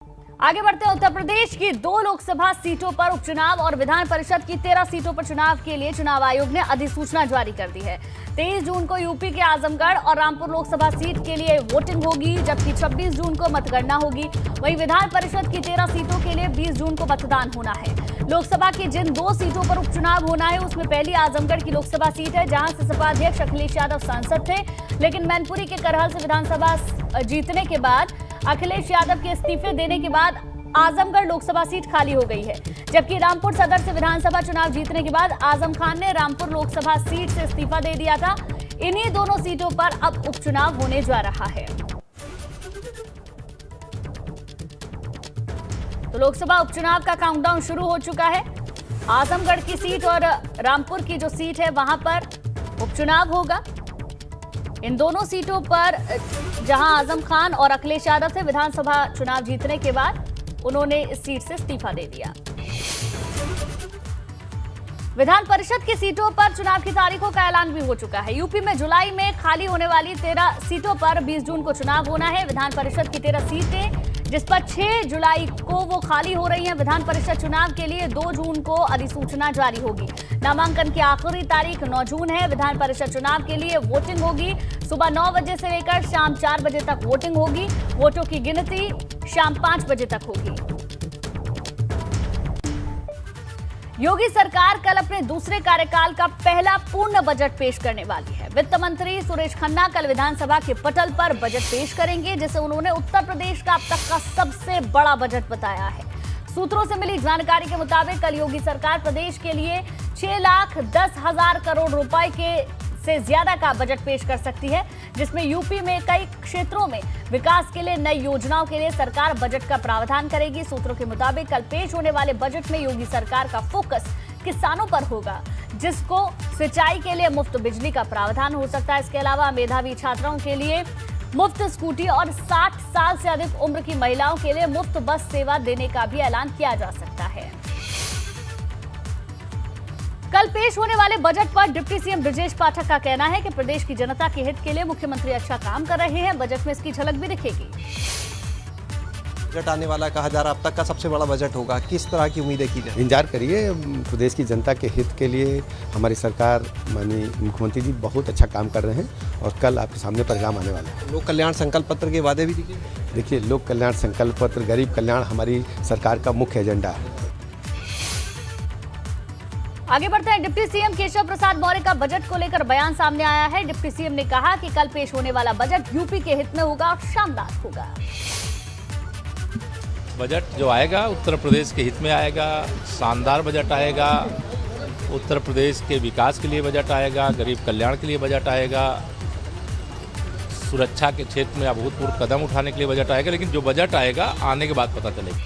आगे बढ़ते हैं। उत्तर प्रदेश की 2 लोकसभा सीटों पर उपचुनाव और विधान परिषद की 13 सीटों पर चुनाव के लिए चुनाव आयोग ने अधिसूचना जारी कर दी है। 23 जून को यूपी के आजमगढ़ और रामपुर लोकसभा सीट के लिए वोटिंग होगी, जबकि 26 जून को मतगणना होगी। वहीं विधान परिषद की 13 सीटों के लिए 20 जून को मतदान होना है। लोकसभा की जिन 2 सीटों पर उपचुनाव होना है उसमें पहली आजमगढ़ की लोकसभा सीट है, जहां से सपा अध्यक्ष अखिलेश यादव सांसद थे, लेकिन मैनपुरी के करहल से विधानसभा जीतने के बाद अखिलेश यादव के इस्तीफे देने के बाद आजमगढ़ लोकसभा सीट खाली हो गई है। जबकि रामपुर सदर से विधानसभा चुनाव जीतने के बाद आजम खान ने रामपुर लोकसभा सीट से इस्तीफा दे दिया था। इन्हीं दोनों सीटों पर अब उपचुनाव होने जा रहा है। तो लोकसभा उपचुनाव का काउंटडाउन शुरू हो चुका है। आजमगढ़ की सीट और रामपुर की जो सीट है वहां पर उपचुनाव होगा। इन दोनों सीटों पर जहां आजम खान और अखिलेश यादव थे, विधानसभा चुनाव जीतने के बाद उन्होंने इस सीट से इस्तीफा दे दिया। विधान परिषद की सीटों पर चुनाव की तारीखों का ऐलान भी हो चुका है। यूपी में जुलाई में खाली होने वाली 13 सीटों पर 20 जून को चुनाव होना है। विधान परिषद की 13 सीटें जिस पर 6 जुलाई को वो खाली हो रही हैं। विधान परिषद चुनाव के लिए 2 जून को अधिसूचना जारी होगी। नामांकन की आखिरी तारीख 9 जून है। विधान परिषद चुनाव के लिए वोटिंग होगी। सुबह 9 बजे से लेकर शाम 4 बजे तक वोटिंग होगी। वोटों की गिनती शाम 5 बजे तक होगी। योगी सरकार कल अपने दूसरे कार्यकाल का पहला पूर्ण बजट पेश करने वाली है। वित्त मंत्री सुरेश खन्ना कल विधानसभा के पटल पर बजट पेश करेंगे, जिसे उन्होंने उत्तर प्रदेश का अब तक का सबसे बड़ा बजट बताया है। सूत्रों से मिली जानकारी के मुताबिक कल योगी सरकार प्रदेश के लिए 6,10,000 करोड़ रुपए के से ज्यादा का बजट पेश कर सकती है, जिसमें यूपी में कई क्षेत्रों में विकास के लिए नई योजनाओं के लिए सरकार बजट का प्रावधान करेगी। सूत्रों के मुताबिक कल पेश होने वाले बजट में योगी सरकार का फोकस किसानों पर होगा, जिसको सिंचाई के लिए मुफ्त बिजली का प्रावधान हो सकता है। इसके अलावा मेधावी छात्राओं के लिए मुफ्त स्कूटी और 60 साल से अधिक उम्र की महिलाओं के लिए मुफ्त बस सेवा देने का भी ऐलान किया जा सकता है। कल पेश होने वाले बजट पर डिप्टी सीएम ब्रजेश पाठक का कहना है कि प्रदेश की जनता के हित के लिए मुख्यमंत्री अच्छा काम कर रहे हैं। बजट में इसकी झलक भी दिखेगी। बजट आने वाला कहा जा रहा अब तक का सबसे बड़ा बजट होगा, किस तरह की उम्मीदें की जाए? इंतजार करिए। प्रदेश की जनता के हित के लिए हमारी सरकार माननीय मुख्यमंत्री जी बहुत अच्छा काम कर रहे हैं और कल आपके सामने परिणाम आने वाला है। लोक कल्याण संकल्प पत्र के वादे भी दिखे। देखिए, लोक कल्याण संकल्प पत्र, गरीब कल्याण हमारी सरकार का मुख्य एजेंडा है। आगे बढ़ते हैं। डिप्टी सीएम केशव प्रसाद मौर्य का बजट को लेकर बयान सामने आया है। डिप्टी सीएम ने कहा कि कल पेश होने वाला बजट यूपी के हित में होगा और शानदार होगा। बजट जो आएगा उत्तर प्रदेश के हित में आएगा, शानदार बजट आएगा। उत्तर प्रदेश के विकास के लिए बजट आएगा, गरीब कल्याण के लिए बजट आएगा, सुरक्षा के क्षेत्र में अभूतपूर्व कदम उठाने के लिए बजट आएगा। लेकिन जो बजट आएगा आने के बाद पता चलेगा।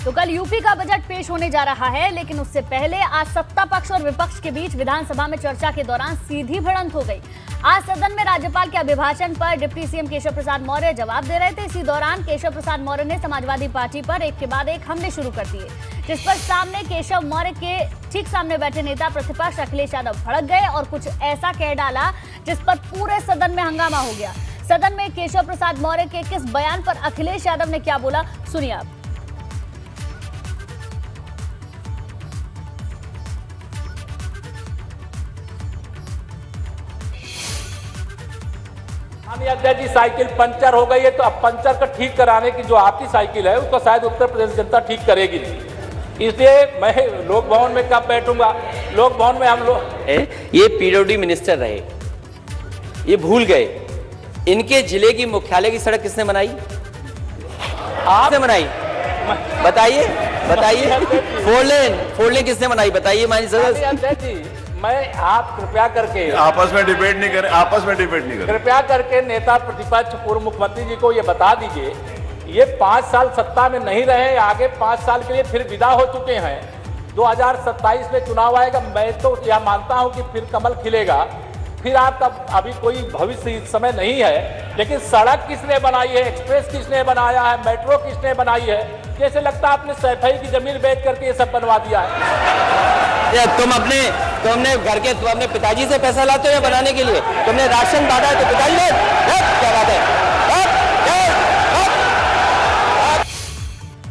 तो कल यूपी का बजट पेश होने जा रहा है, लेकिन उससे पहले आज सत्ता पक्ष और विपक्ष के बीच विधानसभा में चर्चा के दौरान सीधी भिड़ंत हो गई। आज सदन में राज्यपाल के अभिभाषण पर डिप्टी सीएम केशव प्रसाद मौर्य जवाब दे रहे थे। इसी दौरान केशव प्रसाद मौर्य ने समाजवादी पार्टी पर एक के बाद एक हमले शुरू कर दिए, जिस पर सामने केशव मौर्य के ठीक सामने बैठे नेता प्रतिपक्ष अखिलेश यादव भड़क गए और कुछ ऐसा कह डाला जिस पर पूरे सदन में हंगामा हो गया। सदन में केशव प्रसाद मौर्य के किस बयान पर अखिलेश यादव ने क्या बोला, सुनिए आप। अध्यक्ष जी, साइकिल पंचर हो गई है, तो अब पंचर का ठीक कराने की जो आपकी साइकिल है उसको शायद उत्तर प्रदेश जनता ठीक करेगी नहीं। इसलिए मैं लोक भवन में कब बैठूंगा? लोक भवन में हम लोग ये पीडब्ल्यूडी मिनिस्टर रहे, ये भूल गए। इनके जिले की मुख्यालय की सड़क किसने बनाई? आपने बनाई? बताइए बताइए। फोर लेन किसने बनाई? बताइए माननीय सदस्य। अध्यक्ष जी, मैं आप कृपया करके आपस में डिबेट नहीं करें। कृपया करके नेता प्रतिपक्ष पूर्व मुख्यमंत्री जी को ये बता दीजिए, ये 5 साल सत्ता में नहीं रहे, आगे 5 साल के लिए फिर विदा हो चुके हैं। 2027 में चुनाव आएगा, मैं तो यह मानता हूं कि फिर कमल खिलेगा, फिर आपका अभी कोई भविष्य इस समय नहीं है। लेकिन सड़क किसने बनाई है, एक्सप्रेस किसने बनाया है, मेट्रो किसने बनाई है? जैसे लगता है आपने सैफई की जमीन बेच करके ये सब बनवा दिया है। तुम अपने पिताजी से पैसा लाते हो बनाने के लिए? तुमने राशन बांटा है तो पिताजी ने क्या बात है?